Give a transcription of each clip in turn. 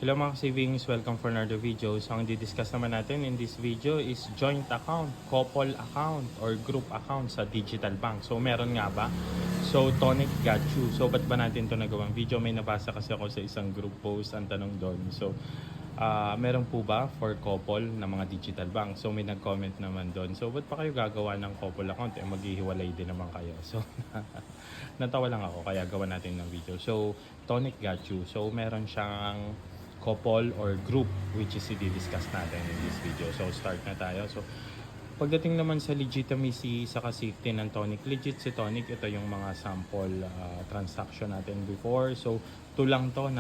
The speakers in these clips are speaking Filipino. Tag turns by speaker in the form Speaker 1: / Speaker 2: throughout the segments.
Speaker 1: Hello mga savings, welcome for another video. So ang di-discuss naman natin in this video is joint account, couple account, or group account sa digital bank. So meron nga ba? So Tonic got you. So ba't ba natin ito nagawang video? May nabasa kasi ako sa isang group post, ang tanong doon. So meron po ba for couple na mga digital bank? So may nag-comment naman doon. So ba't pa kayo gagawa ng couple account? Maghihiwalay din naman kayo. So natawa lang ako kaya gawa natin ng video. So Tonic got you. So meron siyang couple or group which is i-discuss natin in this video. So start na tayo. So pagdating naman sa legitimacy sa safety ng Tonic, legit si Tonic. Ito yung mga sample transaction natin before. So ito lang to,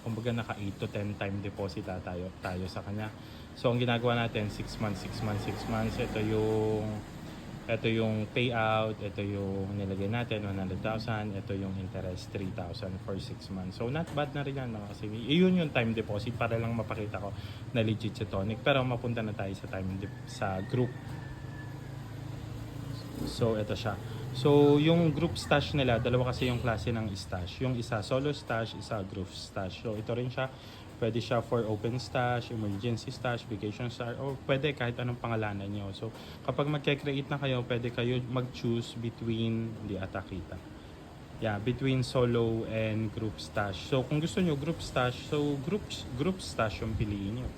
Speaker 1: kumbaga naka 8 to 10 time deposit tayo sa kanya. So ang ginagawa natin 6 months. Ito yung payout, ito yung nilagay natin 100,000, ito yung interest 3,000 for 6 months. So not bad na rin yan mga kasi yun yung time deposit para lang mapakita ko na legit si Tonic. Pero mapunta na tayo sa group. So ito siya. So yung group stash nila, dalawa kasi yung klase ng stash. Yung isa solo stash, isa group stash. So ito rin siya. Pwede siya for open stash, emergency stash, vacation stash, o pwede kahit anong pangalanan nyo. So, kapag magke-create na kayo, pwede kayo mag-choose between, between solo and group stash. So, kung gusto nyo group stash, so group stash yung piliin nyo.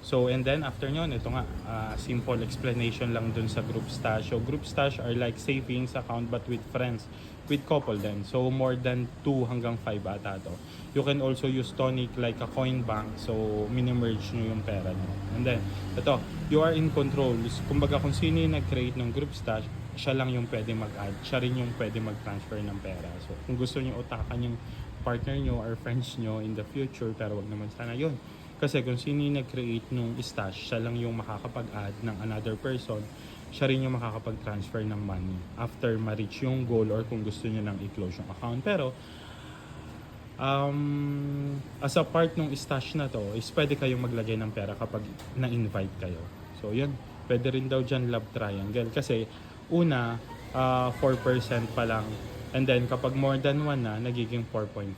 Speaker 1: So, and then after nyo, ito nga, simple explanation lang dun sa group stash. So, group stash are like savings account but with friends, with couple then. So, more than 2 hanggang 5 ata to. You can also use Tonic like a coin bank. So, mini-merge nyo yung pera nyo. And then, ito, you are in control. Kumbaga, kung sino yung nag-create ng group stash, siya lang yung pwede mag-add. Siya rin yung pwede mag-transfer ng pera. So, kung gusto nyo utakan yung partner nyo or friends nyo in the future, pero wag naman sana yun. Kasi kung sino yung nag-create nung stash, siya lang yung makakapag-add ng another person, siya rin yung makakapag-transfer ng money after ma-reach yung goal or kung gusto nyo nang i-close yung account. Pero, as a part ng stash na to, is pwede kayong maglagay ng pera kapag na-invite kayo. So, yun. Pwede rin daw dyan love triangle. Kasi, una, 4% pa lang. And then, kapag more than 1 na, nagiging 4.5%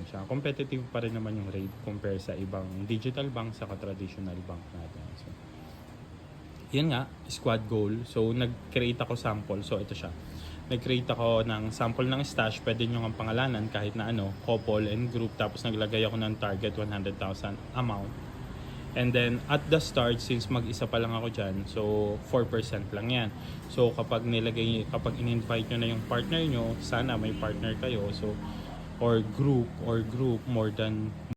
Speaker 1: siya. Competitive pa rin naman yung rate compare sa ibang digital bank sa traditional bank natin. So, yun nga, squad goal. So, nag-create ako sample. So, ito siya. Nag-create ako ng sample ng stash. Pwede nyo ang pangalanan kahit na couple and group. Tapos, naglagay ako ng target 100,000 amount. And then, at the start, since mag-isa pa lang ako dyan, so 4% lang yan. So, kapag in-invite nyo na yung partner nyo, sana may partner kayo. So, or group, more than